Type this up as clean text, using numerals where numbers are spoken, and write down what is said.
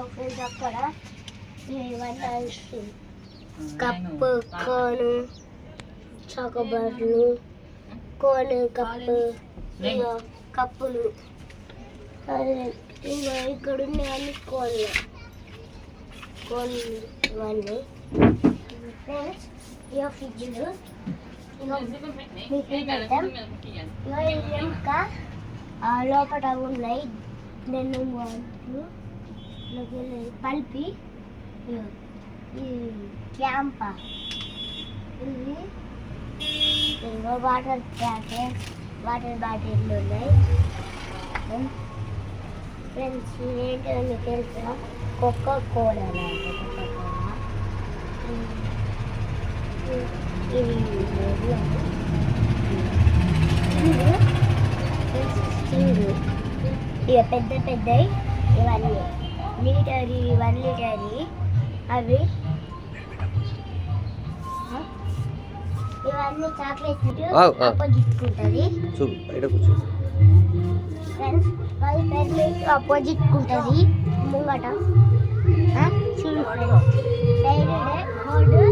friends అక్కడ ఇవన్నీ ఇస్తుంది కప్పు కోను చాకోబార్లు కోను కప్పు కప్పులు ఇక్కడ ఉన్నాయన్నీ కోళ్ళు ఇవన్నీ ఫ్రెండ్స్ ఇక ఫ్రిడ్జ్లు ఇంకా లోపల ఉన్నాయి నేను పల్పి క్యాంపా ఇది వాటర్ బాటిల్ ఉన్నాయి ఫ్రెండ్స్ ఏంటో మీకు తెలుసా కోకా కోలా ఇది ఇక పెద్ద పెద్దవి ఇవన్నీ లీటర్ 1 లీటర్ అవి ఇవన్నీ చాక్లెట్ ఆపోజిట్ ఉంటుంది ఫ్రెండ్స్ అది పెర్లెట్ ఆపోజిట్ ఉంటుంది ముంగట చూడు ఫ్రెండ్స్ సైడ్ బోర్డు